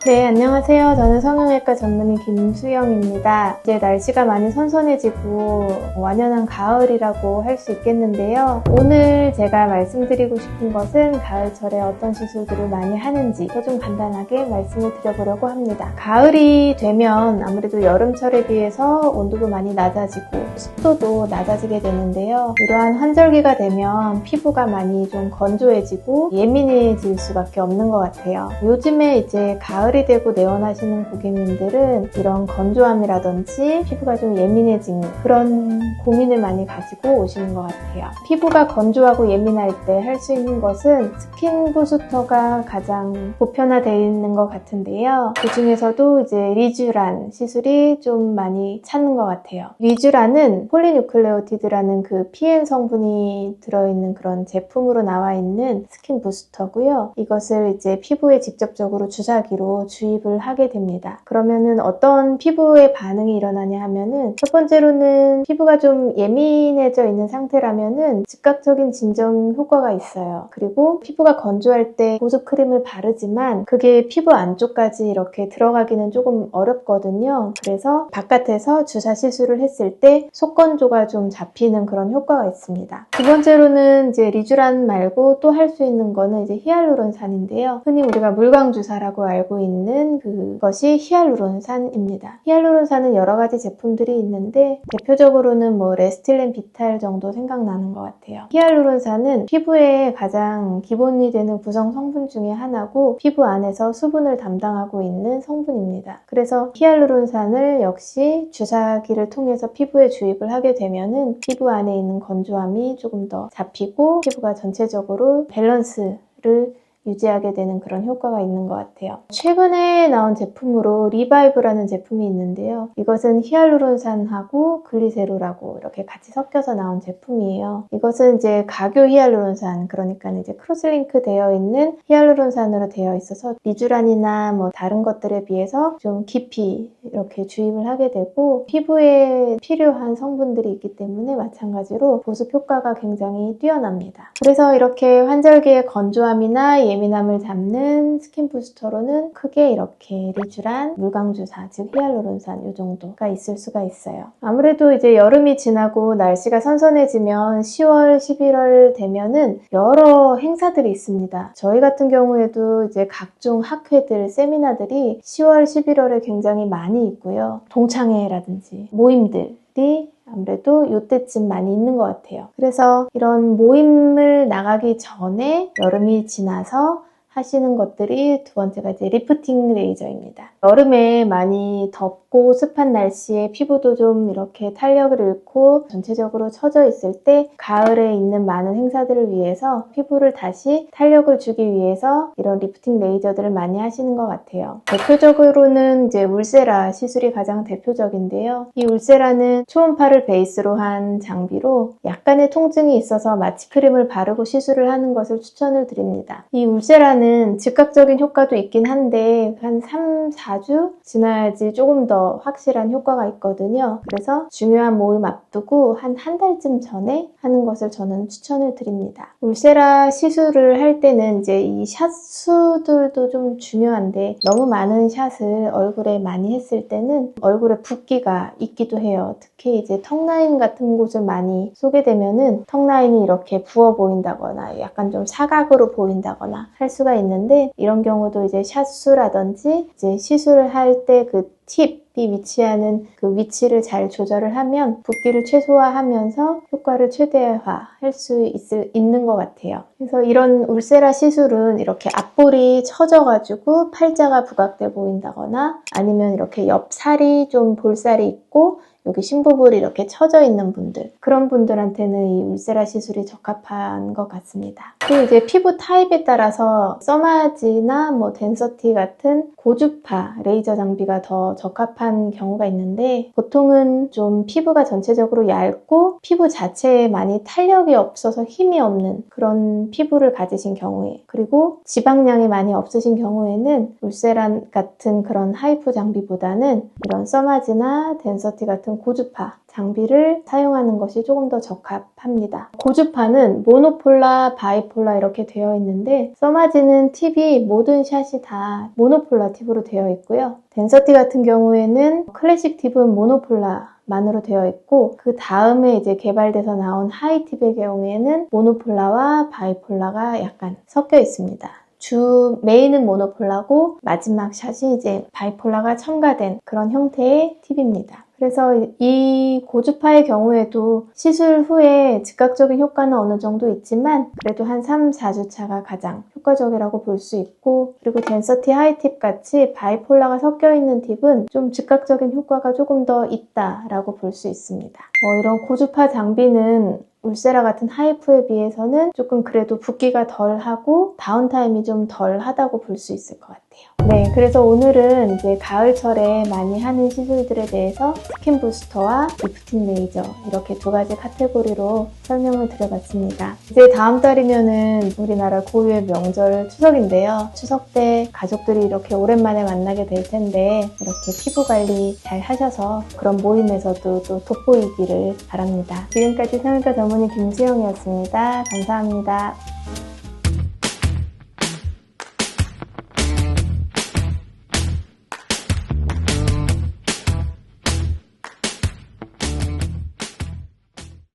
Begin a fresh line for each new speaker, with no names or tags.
네, 안녕하세요. 저는 성형외과 전문의 김수영입니다. 이제 날씨가 많이 선선해지고 완연한 가을이라고 할 수 있겠는데요. 오늘 제가 말씀드리고 싶은 것은 가을철에 어떤 시술들을 많이 하는지 좀 간단하게 말씀을 드려보려고 합니다. 가을이 되면 아무래도 여름철에 비해서 온도도 많이 낮아지고 습도도 낮아지게 되는데요. 이러한 환절기가 되면 피부가 많이 좀 건조해지고 예민해질 수밖에 없는 것 같아요. 요즘에 이제 가을이 되고 내원하시는 고객님들은 이런 건조함이라든지 피부가 좀 예민해진 그런 고민을 많이 가지고 오시는 것 같아요. 피부가 건조하고 예민할 때 할 수 있는 것은 스킨 부스터가 가장 보편화되어 있는 것 같은데요. 그 중에서도 이제 리쥬란 시술이 좀 많이 찾는 것 같아요. 리쥬란은 폴리뉴클레오티드라는 그 PN 성분이 들어있는 그런 제품으로 나와 있는 스킨 부스터고요. 이것을 이제 피부에 직접적으로 주사기로 주입을 하게 됩니다. 그러면은 어떤 피부의 반응이 일어나냐 하면은 첫 번째로는 피부가 좀 예민해져 있는 상태라면은 즉각적인 진정 효과가 있어요. 그리고 피부가 건조할 때 보습 크림을 바르지만 그게 피부 안쪽까지 이렇게 들어가기는 조금 어렵거든요. 그래서 바깥에서 주사 시술을 했을 때 속건조가 좀 잡히는 그런 효과가 있습니다. 두 번째로는 이제 리쥬란 말고 또 할 수 있는 거는 이제 히알루론산인데요. 흔히 우리가 물광주사라고 알고 있는 그것이 히알루론산입니다. 히알루론산은 여러 가지 제품들이 있는데 대표적으로는 뭐 레스틸렌 비탈 정도 생각나는 것 같아요. 히알루론산은 피부에 가장 기본이 되는 구성 성분 중에 하나고 피부 안에서 수분을 담당하고 있는 성분입니다. 그래서 히알루론산을 역시 주사기를 통해서 피부에 주입을 하게 되면은 피부 안에 있는 건조함이 조금 더 잡히고 피부가 전체적으로 밸런스를 유지하게 되는 그런 효과가 있는 것 같아요. 최근에 나온 제품으로 리바이브라는 제품이 있는데요. 이것은 히알루론산하고 글리세롤하고 이렇게 같이 섞여서 나온 제품이에요. 이것은 이제 가교 히알루론산, 그러니까 이제 크로스링크 되어 있는 히알루론산으로 되어 있어서 리쥬란이나 뭐 다른 것들에 비해서 좀 깊이 이렇게 주입을 하게 되고 피부에 필요한 성분들이 있기 때문에 마찬가지로 보습 효과가 굉장히 뛰어납니다. 그래서 이렇게 환절기의 건조함이나 예민함을 잡는 스킨 부스터로는 크게 이렇게 리쥬란, 물광주사, 즉 히알루론산 이 정도가 있을 수가 있어요. 아무래도 이제 여름이 지나고 날씨가 선선해지면 10월, 11월 되면은 여러 행사들이 있습니다. 저희 같은 경우에도 이제 각종 학회들, 세미나들이 10월, 11월에 굉장히 많이 있고요. 동창회라든지 모임들이 아무래도 이때쯤 많이 있는 것 같아요. 그래서 이런 모임을 나가기 전에 여름이 지나서 하시는 것들이 두 번째가 이제 리프팅 레이저입니다. 여름에 많이 덥고 습한 날씨에 피부도 좀 이렇게 탄력을 잃고 전체적으로 처져 있을 때 가을에 있는 많은 행사들을 위해서 피부를 다시 탄력을 주기 위해서 이런 리프팅 레이저들을 많이 하시는 것 같아요. 대표적으로는 이제 울세라 시술이 가장 대표적인데요. 이 울세라는 초음파를 베이스로 한 장비로 약간의 통증이 있어서 마취 크림을 바르고 시술을 하는 것을 추천을 드립니다. 이 울세라는 즉각적인 효과도 있긴 한데 한 3, 4주 지나야지 조금 더 확실한 효과가 있거든요. 그래서 중요한 모임 앞두고 한 달쯤 전에 하는 것을 저는 추천을 드립니다. 울세라 시술을 할 때는 이제 이 샷 수들도 좀 중요한데 너무 많은 샷을 얼굴에 많이 했을 때는 얼굴에 붓기가 있기도 해요. 특히 이제 턱라인 같은 곳을 많이 쏘게 되면은 턱라인이 이렇게 부어 보인다거나 약간 좀 사각으로 보인다거나 할 수가 있는데 이런 경우도 이제 샷수라든지 이제 시술을 할 때 그 팁이 위치하는 그 위치를 잘 조절을 하면 붓기를 최소화하면서 효과를 최대화할 수 있는 것 같아요. 그래서 이런 울세라 시술은 이렇게 앞볼이 처져가지고 팔자가 부각돼 보인다거나 아니면 이렇게 옆살이 좀 볼살이 있고 여기 심부볼이 이렇게 처져 있는 분들, 그런 분들한테는 이 울세라 시술이 적합한 것 같습니다. 또 이제 피부 타입에 따라서 써마지나 뭐 덴서티 같은 고주파 레이저 장비가 더 적합한 경우가 있는데 보통은 좀 피부가 전체적으로 얇고 피부 자체에 많이 탄력이 없어서 힘이 없는 그런 피부를 가지신 경우에, 그리고 지방량이 많이 없으신 경우에는 울세라 같은 그런 하이프 장비보다는 이런 써마지나 덴서티 같은 같은 고주파 장비를 사용하는 것이 조금 더 적합합니다. 고주파는 모노폴라, 바이폴라 이렇게 되어 있는데 써마지는 팁이 모든 샷이 다 모노폴라 팁으로 되어 있고요. 덴서티 같은 경우에는 클래식 팁은 모노폴라 만으로 되어 있고 그 다음에 이제 개발돼서 나온 하이팁의 경우에는 모노폴라와 바이폴라가 약간 섞여 있습니다. 주 메인은 모노폴라고 마지막 샷이 이제 바이폴라가 첨가된 그런 형태의 팁입니다. 그래서 이 고주파의 경우에도 시술 후에 즉각적인 효과는 어느 정도 있지만 그래도 한 3, 4주차가 가장 효과적이라고 볼 수 있고, 그리고 덴서티 하이팁 같이 바이폴라가 섞여 있는 팁은 좀 즉각적인 효과가 조금 더 있다라고 볼 수 있습니다. 이런 고주파 장비는 울세라 같은 하이프에 비해서는 조금 그래도 붓기가 덜하고 다운타임이 좀 덜하다고 볼 수 있을 것 같아요. 네, 그래서 오늘은 이제 가을철에 많이 하는 시술들에 대해서 스킨 부스터와 리프팅 레이저 이렇게 두 가지 카테고리로 설명을 드려봤습니다. 이제 다음 달이면은 우리나라 고유의 명절 추석인데요. 추석 때 가족들이 이렇게 오랜만에 만나게 될 텐데 이렇게 피부 관리 잘 하셔서 그런 모임에서도 또 돋보이기를 바랍니다. 지금까지 성형외과 전문의 김수영이었습니다. 감사합니다.